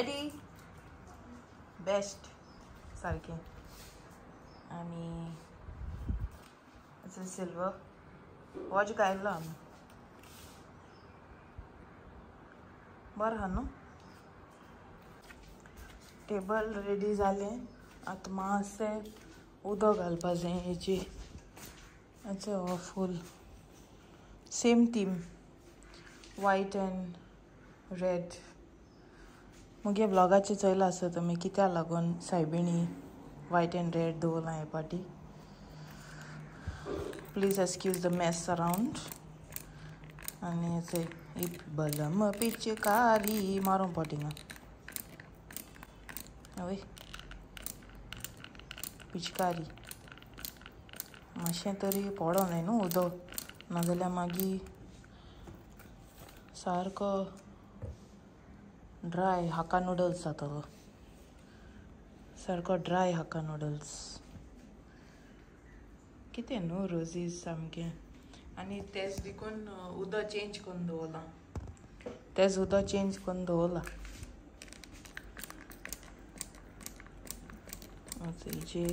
Ready best सारखे आणि silver watch घायला आम्ही बरं हा न्हू टेबल रेडी जाले आता मातशें उदक घालपाचें हेची अच्छा full same theme white and red मुगे ब्लॉगाचे चयला आसा तुमी कित्या लागून सायबिणी व्हाईट एंड रेड दवरला हे पाटी please excuse the mess around आनी इप बलम पिचकारी मारूं पटिंगा हय पिचकारी मातशें तरी पडो न्हय न्हू उदक नाजाल्यार मागीर सारको ड्राय हाका नूडल्स जातलो सारको ड्राय हाका नूडल्स कितें न्हू रोजीस सामकें आनी तेच देखून उदक चेंज करून दवरला तेच उदक चेंज करून दवरला हेजे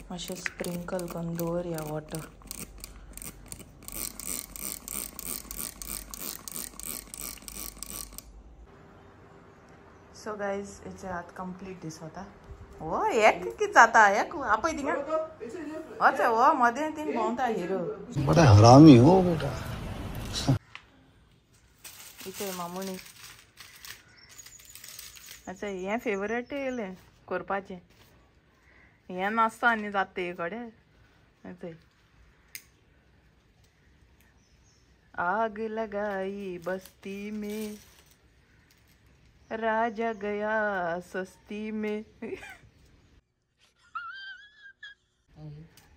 मातशें स्प्रिंकल करून दवरया वॉटर सो गायज हेचे आतां कंप्लीट दिसता हो एक कितें जाता एक आपय थिंगा अच्छा हो मदें तीन भोंवता हिरो बड़ा हरामी हो बेटा इथे मामुणी अच्छा हें फेवरेट येयलें करपाचें हें नासता आनी जाता ते कडेन अच्छा आग लगाई बस्ती में राजा गया सस्ती में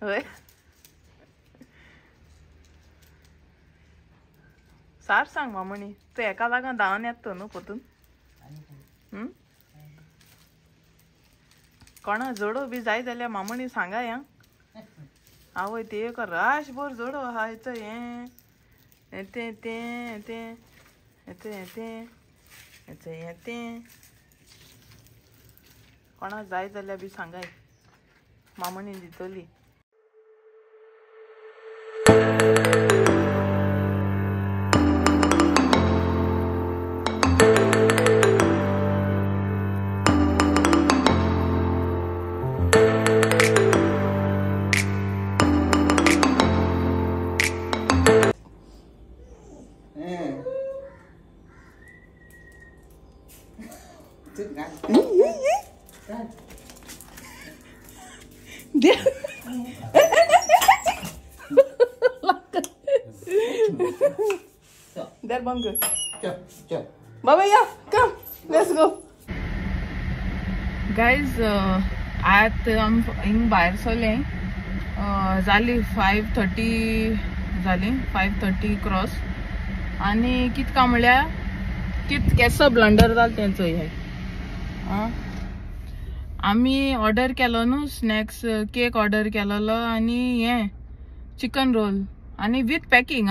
होय सार सांग मामुणी तू एका लागून धांवन येता न्हू पोतून कोणा जोडो बी जाय जाल्यार मामुणी सांगा ह्या आवय ते एक राशभर जोडो आहा हेचो हें तें तें तें हेचें तें हेचें हें तें कोणा जाय जाल्यार बी सांगाय मामुणी दितली There, Bunker. Baba, yeah, come. Let's go. Guys, I'm in भायर सरले जाली 5:30 जाली 5:30 क्रॉस आनी कितका म्हळ्यार केसो ब्लंडर जाल तेंचो हे आमी ऑर्डर केलो न्हू स्नॅक्स केक ऑर्डर केलोलो आनी हे चिकन रोल आनी विथ पॅकींग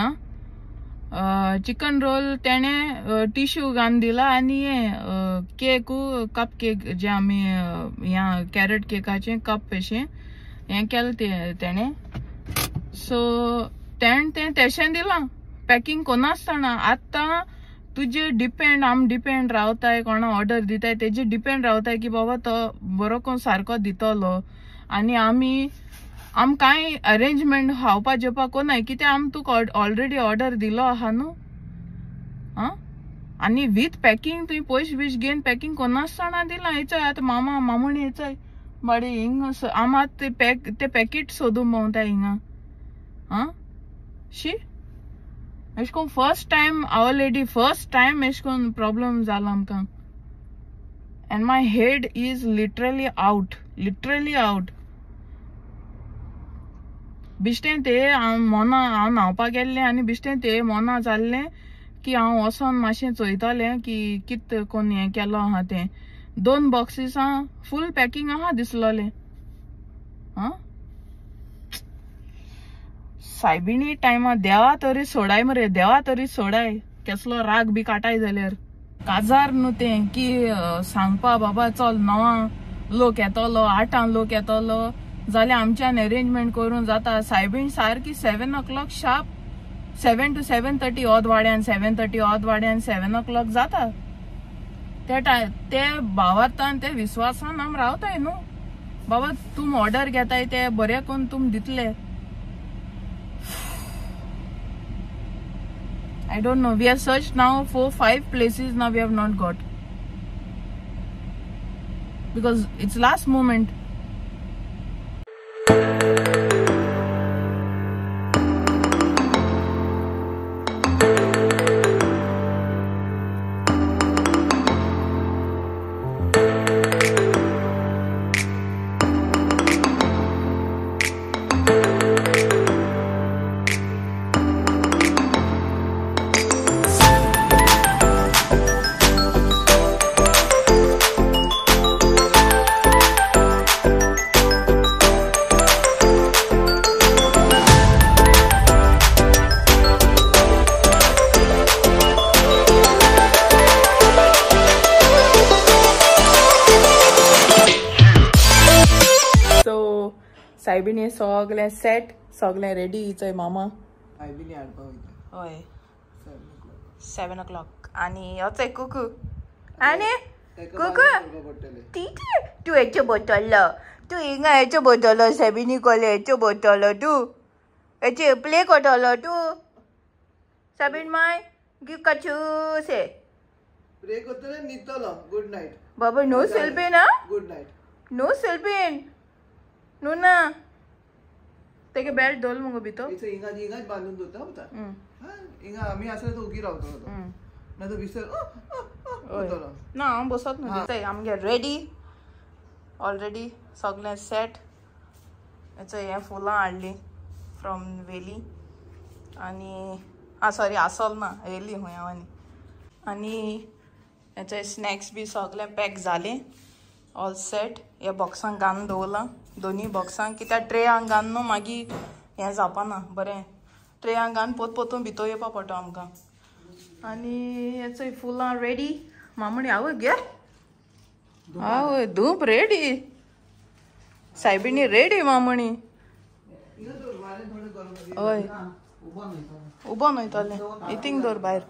चिकन रोल तेणे टिश्यू घालून दिला आनी हे केक कप केक जे आमी ह्या कॅरट केकाचे कप अशें हें केलें तेणे सो तें तेशें दिलां पॅकींग कोनासतना आतां तुजे डिपेंड आम डिपेंड रावताय कोणा ऑर्डर दिताय तेजे डिपेंड रावताय की बाबा तो बरो कोण सारको दितलो आनी आम कांय अरेंजमेंट खावपा जेवपाक कोनाय कित्याक आम तुका ऑलरेडी ऑर्डर दिलो आहा न्हू आनी वीथ पॅकींग तुवें पयशे बीश घेवन पॅकींग कोनासतना दिलां हेचोय आतां मामुणी हेचोय बाडी हिंग आम आतां ते पॅकेट सोदूं भोंवताय हिंगा शी एश कोन first time our lady first time एश कोन प्रॉब्लम जाला आमकां and my head is literally out बिश्टें ते मोना हांव न्हांवपाक गेल्लें आनी बिश्टें ते मोना जाल्लें की हांव वचोन मातशें चोयतलें की कित कोण हें केलो आहा तें 2 बॉक्सिसां फूल पॅकींग आहा दिसलोलें सायबिणी टायमा देवा तरी सोडाय मरे देवा तरी सोडाय केसलो राग बी काटाय जाल्यार काजार न्हू तें की सांगपा बाबा चल 9 लोक येतलो 8 लोक येतलो जाल्यार आमच्यान अरेंजमेंट करून जाता. सायबीण सारकी 7 o'clock शार्प 7 to 7:30 ओद वाड्यान 7:30 ओद वाड्यान 7 o'clock जाता. ते भावार्थान ते विश्वासान आम रावताय न्हू बाबा. तुम ऑर्डर घेताय ते बरे करून तुम दितले. I don't know. We have searched now 4-5 places. Now we have not got because it's last moment. सायबिणी सगळें सेट सगळें रेडी. चोय मामा हय 7 o'clock आनी होच कुकू आनी कुकू टीटी तू हेचो बोटलो तू हिंगा हेचो बोटलो सायबिणी कोले हेचो बोटलो तू हेचे प्ले कोटलो तू सायबिण माय गिव कचूसे प्ले कोतले नितलो. गुड नाइट बाबा. नो सेल्फी ना. Good night. No selfie no ना. तेगे बेल्ट दोल मगो भितो हिंगा बांधून दवरता होता. हिंगा आमी आसले तो उगी रावतलो ना तो विसर ना हांव बसत न्हू दिसताय. आमगे रेडी ऑलरेडी सगळें सेट. हें फुलां हाडली फ्रॉम वेली आनी सॉरी आसोल ना येयली खंय हांव आनी हेचे स्नॅक्स बी सगळें पॅक जालें. All set. हे बॉक्सांक घालून दवरलां दोनी बॉक्सांक कित्याक ट्रेयांक घालून न्हू मागीर हें जावपाना बरें. ट्रेयांक घालून पोतून भितर येवपा पडटा आमकां. आनी हेचो फुलां रेडी. मामणी आवय गे आवय धूप रेडी. सायबिणी रेडी मामणी. हय उबो न्हयतलें इतींग दवर भायर.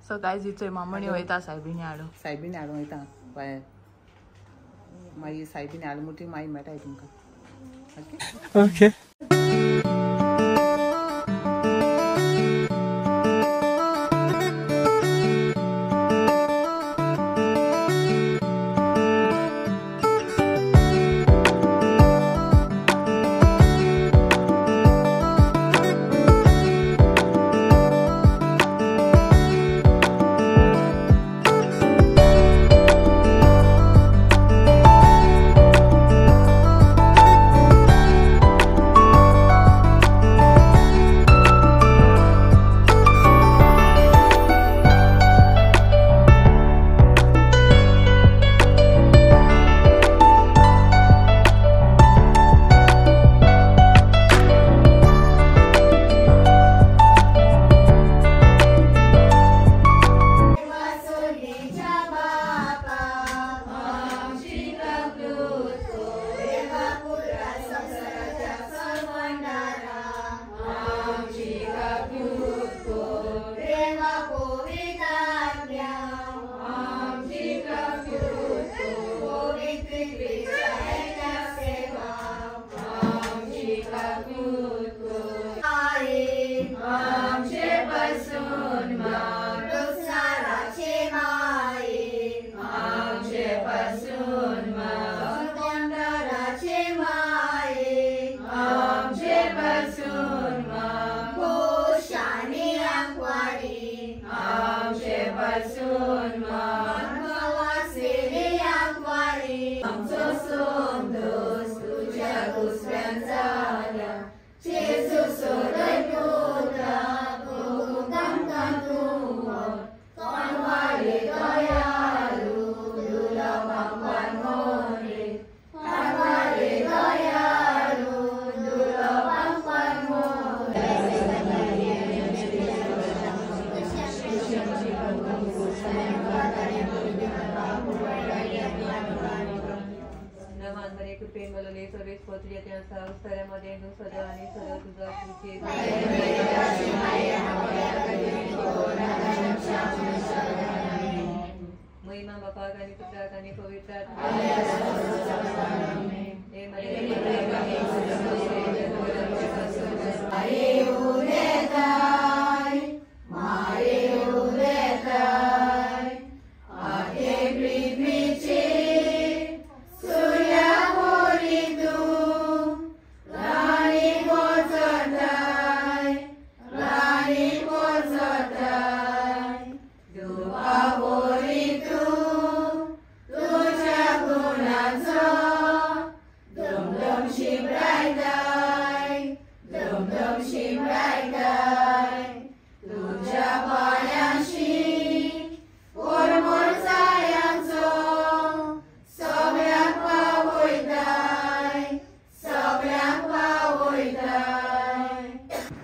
सो गायज इचोय मामणी वयता सायबिणी हाडूं वयता भायर. मागीर सायबिणी हाडून मुठी मागीर मेळटाय तुमकां. ओके. वेळेस पोचले त्या स्तरामध्ये सदैव आणि सदैव तुझा तुझे महिमा बापा आणि पुत्रात आणि पवित्रात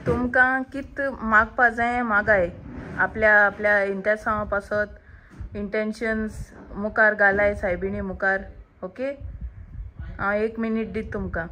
तुमका कित मागपा जाय मागाय आपल्या आपल्या इंटेन्सा पासत इंटेन्शन्स मुखार घालाय सायबिणी मुखार. ओके हांव 1 मिनिट दित तुमकां.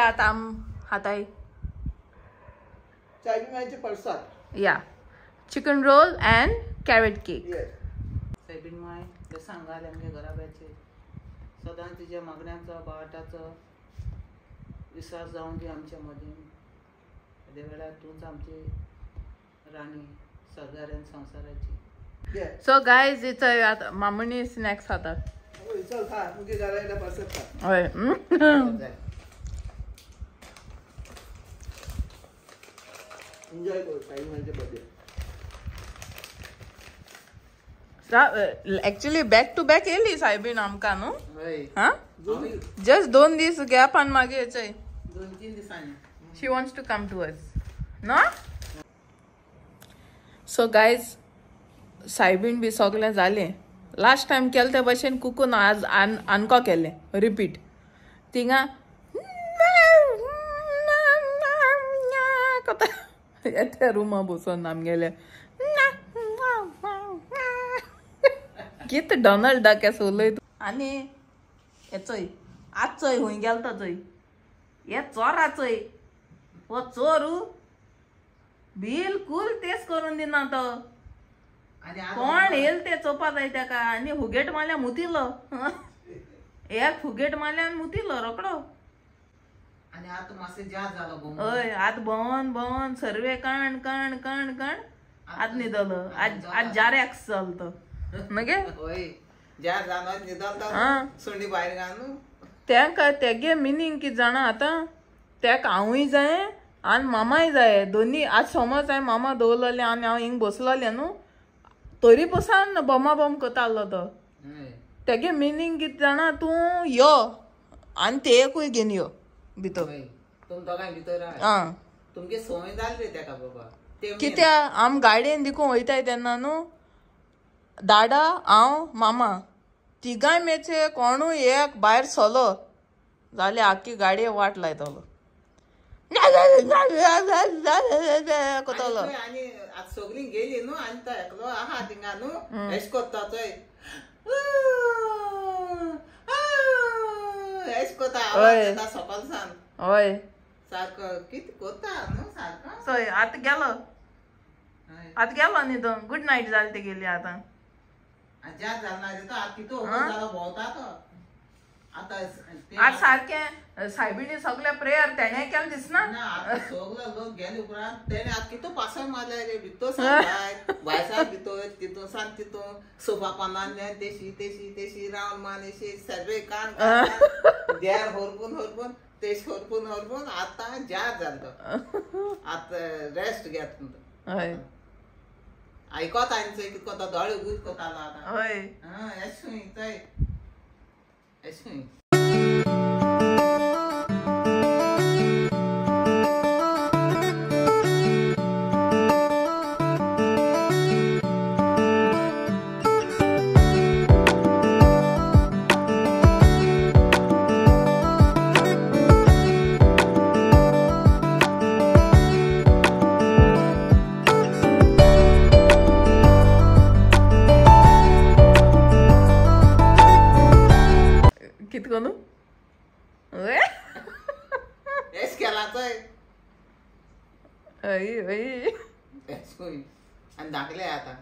आता आम हाताय चायनीज पडसाद या chicken roll and carrot cake. सायबीण माय ते सांगाले आमगे घराब्याचे सदां तिच्या मागण्यांचो बाटाचो विश्वास जावन दी आमच्या मदीं. त्या वेळार तूंच आमची राणी सगळ्यां संवसाराची. सो गायज इथं आता मामणी स्नॅक्स खातात. चल खा मुगे घरायला पडसाद खा. होय एन्जॉय करू चायनीजचे birthday. Actually back to back येयली सायबीण आमकां न्हू. हा जस्ट 2 दीस गॅपान मागे येचय 2-3 दिसांनी she wants to come to us no. So guys सायबीण बी सगळें जालें. लास्ट टायम केले ते भशेन कुकून आज आनको केलें रिपीट. थिंगा येते रुमा बसून आमगेले कित डोनाल्ड डक असो उलयत. आनी हेचोय आजचोय हूंय गेलतो चोय हे चोराचोय हो चोरू बिलकुल तेच करून दिना तो. कोण येल ते चोपा जाय तेका. आनी हुगेट मारल्या मुतिलो एक हुगेट मारल्यान मुतिलो रोकडो. आणि आता मासे जास्त झालं भोंग. हय आत भोंवन भोंवन सर्वे कण कण कण कण आत न्हिदलो. आज जारेक्स चलतो मगे होय जास्त जाणं निदान सोंडी भायर घालून तेका तेगे मिनींग कितें जाणा आतां. तेका हांवूय जाय आनी मामाय जाय दोनी. आज समज हांवें मामा दवरलेले आनी हांव हिंग बसलोलें न्हू तरी पसून बोमा बोम करतालो तो. तेगे मिनींग कितें जाणा तूं यो आनी तेकूय घेवन यो भितर. तुम दोगांय भितर आं तुमगे संवय जाली रे तेका बाबा. कित्या आम गाडयेन देखून वयताय तेन्ना न्हू दादा हांव मामा तिगांय मेचे कोणूय एक भायर सोलो जाल्यार आख्खी गाडये वाट लायतलो कोतलो. आनी आतां सगळीं गेली न्हू आनी तो एकलो आहा थिंगा न्हू एश कोत्ता चोय एश कोता आवाज येता सकल सान. हय सारको कितें कोत्ता न्हू सारको. चोय आतां गेलो न्ही तो. गुड नायट जाली ते गेली आतां. ज्या जालना तो आतां कितू जालो भोंवता तो. आता आज सारखे सायबिणी सगळे प्रेयर तेणे केलं दिसना आता सगळे लोक गेले उपरांत तेणे आता कितू पासय मारले रे भितो सांग भायसा भितो तितू सांग तितू सोफा पानांनी तेशी रावण मानेशी सगळे कान देर होरपून तेश होरपून आता जार जालो आता रेस्ट घेत आयकोत आनी कितको तो दोळे उगूत कोतालो आतां हय एशें चोय एशें कितको न्हू एश केला चोय हय हय एश आनी धाकले आतां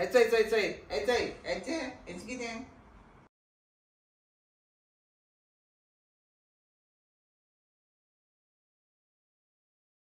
चोय हेचें कितें